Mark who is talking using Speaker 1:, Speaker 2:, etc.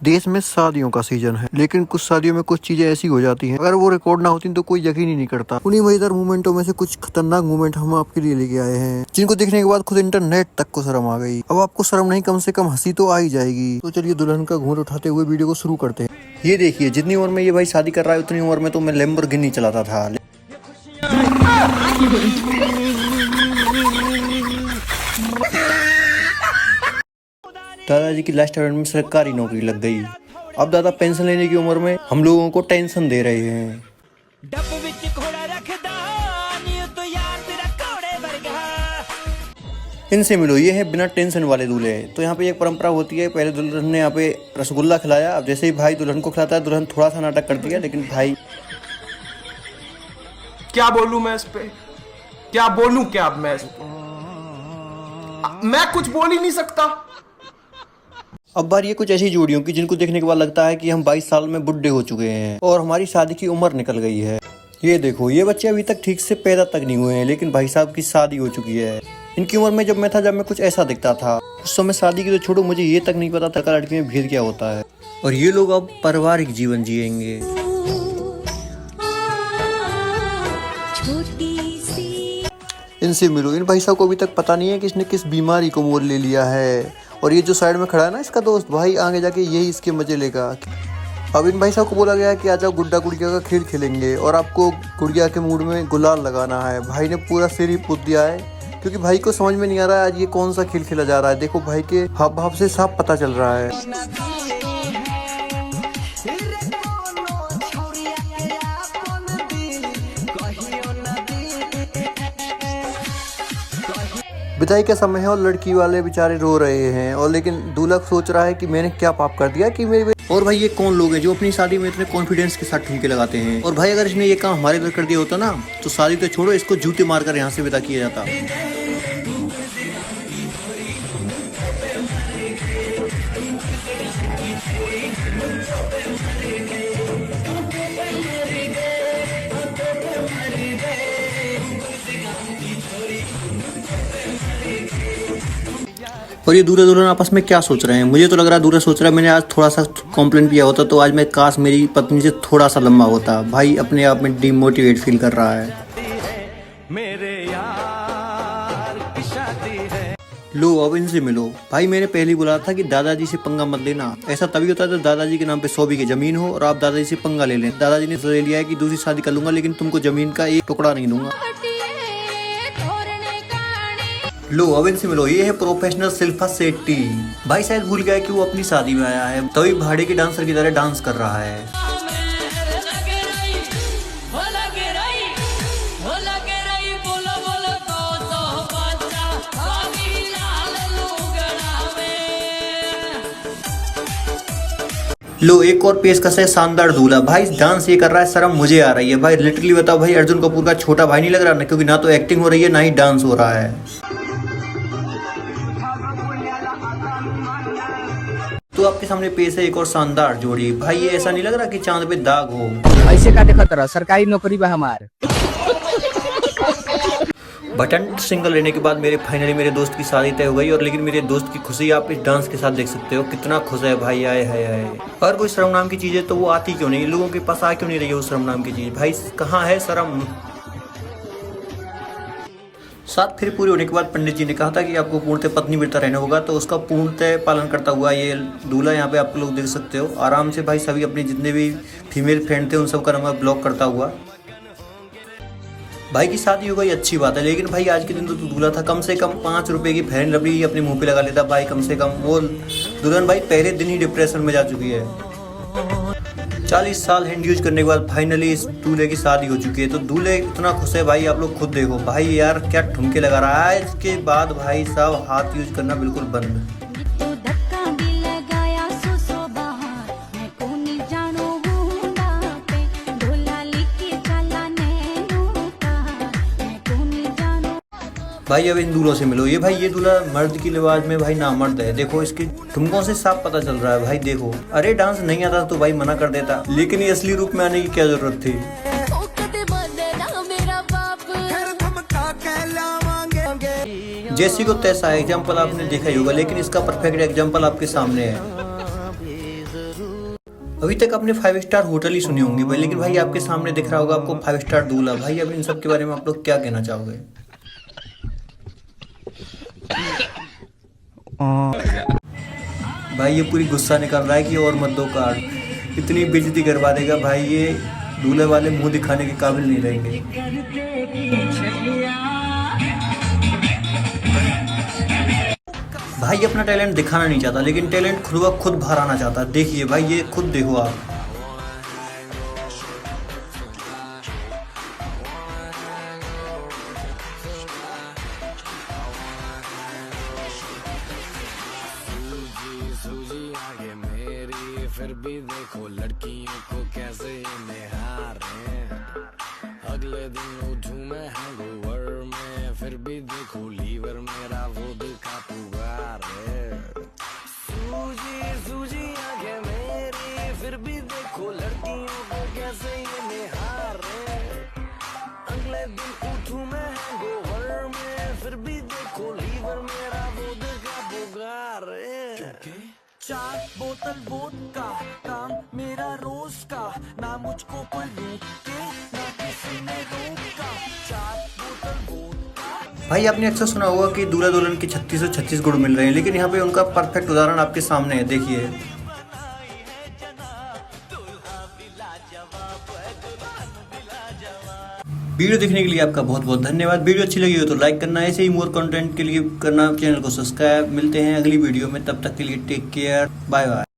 Speaker 1: देश में शादियों का सीजन है, लेकिन कुछ शादियों में कुछ चीजें ऐसी हो जाती हैं, अगर वो रिकॉर्ड ना होती तो कोई यकीन ही नहीं करता। उन्हीं मजेदार मोमेंटों में से कुछ खतरनाक मोमेंट हम आपके लिए लेके आए हैं, जिनको देखने के बाद खुद इंटरनेट तक को शर्म आ गई। अब आपको शर्म नहीं, कम से कम हंसी तो आ ही जाएगी। तो चलिए दुल्हन का घूंघट उठाते हुए वीडियो को शुरू करते हैं। ये देखिए, जितनी उम्र में ये भाई शादी कर रहा है उतनी उम्र में तो मैं लैम्बोर्गिनी चलाता था। दादाजी की लास्ट में सरकारी नौकरी लग गई। अब दादा पेंशन लेने की उम्र में हम लोगों को टेंशन दे रहे हैं। इनसे मिलो, ये है बिना टेंशन वाले दूल्हे। तो यहाँ पे एक परंपरा होती है, पहले दुल्हन ने यहाँ पे रसगुल्ला खिलाया। अब जैसे ही भाई दुल्हन को खिलाता है, दुल्हन थोड़ा सा नाटक करती है, लेकिन भाई
Speaker 2: क्या बोलूं मैं इस पे, क्या बोलूं, क्या मैं कुछ बोल ही नहीं सकता।
Speaker 1: अब बार ये कुछ ऐसी जोड़ियों की जिनको देखने के बाद लगता है कि हम 22 साल में बुढ़े हो चुके हैं और हमारी शादी की उम्र निकल गई है। ये देखो, ये बच्चे अभी तक ठीक से पैदा तक नहीं हुए हैं, लेकिन भाई साहब की शादी हो चुकी है। इनकी उम्र में जब मैं कुछ ऐसा दिखता था। उस समय शादी की तो छोड़ो, मुझे ये तक नहीं पता था कि लड़की में भेद क्या होता है। और ये लोग अब पारिवारिक जीवन जिएंगे। इनसे मिलो, इन भाई साहब को अभी तक पता नहीं है कि इसने किस बीमारी को मोल ले लिया है। और ये जो साइड में खड़ा है ना, इसका दोस्त, भाई आगे जाके यही इसके मजे लेगा। अब इन भाई साहब को बोला गया है कि आ जाओ गुड्डा गुड़िया का खेल खेलेंगे और आपको गुड़िया के मूड में गुलाल लगाना है। भाई ने पूरा सिर ही पूछ दिया है, क्योंकि भाई को समझ में नहीं आ रहा है आज ये कौन सा खेल खेला जा रहा है। देखो भाई के हाव भाव से साफ पता चल रहा है। विदाई का समय है और लड़की वाले बेचारे रो रहे हैं, और लेकिन दूल्हा सोच रहा है कि मैंने क्या पाप कर दिया कि मेरे। और भाई ये कौन लोग हैं जो अपनी शादी में इतने कॉन्फिडेंस के साथ ठुमके लगाते हैं। और भाई अगर इसने ये काम हमारे इधर कर दिया होता ना, तो शादी तो छोड़ो, इसको जूते मारकर यहाँ से विदा किया जाता। और ये दूल्हा दुल्हन आपस में क्या सोच रहे हैं? मुझे तो लग रहा है दूल्हा सोच रहा है मैंने आज थोड़ा सा कॉम्प्लेन किया होता तो आज मैं काश मेरी पत्नी से थोड़ा सा लंबा होता। भाई अपने आप में डिमोटिवेट फील कर रहा है। मेरे यार की शादी है। लो अब इनसे मिलो। भाई मैंने पहले ही बोला था कि दादाजी से पंगा मत लेना। ऐसा तभी होता है जब दादाजी के नाम पे 100 बीघे जमीन हो और आप दादाजी से पंगा ले लें। दादाजी ने ले लिया है कि दूसरी शादी कर लूंगा, लेकिन तुमको जमीन का एक टुकड़ा नहीं दूंगा। लो अब इनसे मिलो, ये है प्रोफेशनल शिल्पा शेट्टी। भाई शायद भूल गया कि वो अपनी शादी में आया है, तभी भाड़े के डांसर की तरह डांस कर रहा है। लो एक और पेशकश है, शानदार दूल्हा। भाई डांस ये कर रहा है, शर्म मुझे आ रही है। भाई लिटरली बताओ, भाई अर्जुन कपूर का छोटा भाई नहीं लग रहा ना, क्योंकि ना तो एक्टिंग हो रही है ना ही डांस हो रहा है। तो आपके सामने पेश है एक और शानदार जोड़ी। भाई ये ऐसा नहीं लग रहा कि चांद पे दाग हो।
Speaker 3: ऐसे का देखा तरह सरकारी नौकरी बा हमार।
Speaker 1: बटन सिंगल लेने के बाद फाइनली मेरे दोस्त की शादी तय हो गई। और लेकिन मेरे दोस्त की खुशी आप इस डांस के साथ देख सकते हो, कितना खुश है भाई। आए है और कोई शर्म नाम की चीज है तो वो आती क्यों नहीं, लोगों के पास आ क्यों नहीं रही है वो शर्म नाम की चीज। भाई कहाँ है शर्म। साथ फिर पूरे होने के बाद पंडित जी ने कहा था कि आपको पूर्णतः पत्नी व्रता रहना होगा, तो उसका पूर्णतः पालन करता हुआ ये दूल्हा यहाँ पे आप लोग देख सकते हो आराम से। भाई सभी अपने जितने भी फीमेल फ्रेंड थे उन सब का नंबर ब्लॉक करता हुआ। भाई की शादी हो गई, अच्छी बात है, लेकिन भाई आज के दिन तो दूल्हा था, कम से कम 5 रुपए की फेयर एंड लवली अपने मुंह पे लगा लेता भाई कम से कम। वो दुल्हन भाई पहले दिन ही डिप्रेशन में जा चुकी है। 40 साल हैंड यूज करने के बाद फाइनली इस दूल्हे की शादी हो चुकी है। तो दूल्हे इतना खुश है भाई, आप लोग खुद देखो। भाई यार क्या ठुमके लगा रहा है। इसके बाद भाई साहब हाथ यूज करना बिल्कुल बंद। भाई अब इन दूल्हों से मिलो। ये भाई ये दूल्हा मर्द की लिबास में भाई नामर्द है। देखो इसके ठुमकों से साफ पता चल रहा है। भाई देखो, अरे डांस नहीं आता तो भाई मना कर देता, लेकिन ये असली रूप में आने की क्या जरूरत थी। जैसी को तैसा एग्जाम्पल आपने देखा ही होगा, लेकिन इसका परफेक्ट एग्जाम्पल आपके सामने है। अभी तक आपने 5 स्टार होटल ही सुनी होंगी भाई, लेकिन भाई आपके सामने दिख रहा होगा आपको 5 स्टार दूल्हा। भाई अब इन सब के बारे में आप लोग क्या कहना चाहोगे? भाई ये पूरी गुस्सा निकल रहा है कि और मत दो कार्ड, इतनी बेइज्जती करवा देगा भाई, ये दूल्हे वाले मुंह दिखाने के काबिल नहीं रहेंगे। भाई अपना टैलेंट दिखाना नहीं चाहता, लेकिन टैलेंट खुद बाहर आना चाहता है। देखिए भाई, ये खुद देखो आप।
Speaker 4: सूजी आगे मेरी, फिर भी देखो लड़कियों को कैसे ये निहारे। अगले दिन उठूं मैं हैंगओवर में, फिर भी देखो लीवर मेरा वो दिखा पुकार है। सूजी सूजी आगे मेरी, फिर भी देखो लड़कियों को कैसे ये निहारे। अगले दिन उठूं मैं हैंगओवर में, फिर भी देखो लीवर मेरा वो दिखा पुकार है। 4 बोतल वोदका, काम मेरा रोज का, ना मुझको कोई रोके ना किसी ने रोका। 4 बोतल वोदका।
Speaker 1: भाई आपने अक्सर सुना होगा कि दूल्हा दुल्हन के 36 से 36 गुण मिल रहे हैं, लेकिन यहाँ पे उनका परफेक्ट उदाहरण आपके सामने है। देखिए वीडियो देखने के लिए आपका बहुत बहुत धन्यवाद। वीडियो अच्छी लगी हो तो लाइक करना, ऐसे ही मोर कंटेंट के लिए करना चैनल को सब्सक्राइब। मिलते हैं अगली वीडियो में, तब तक के लिए टेक केयर, बाय बाय।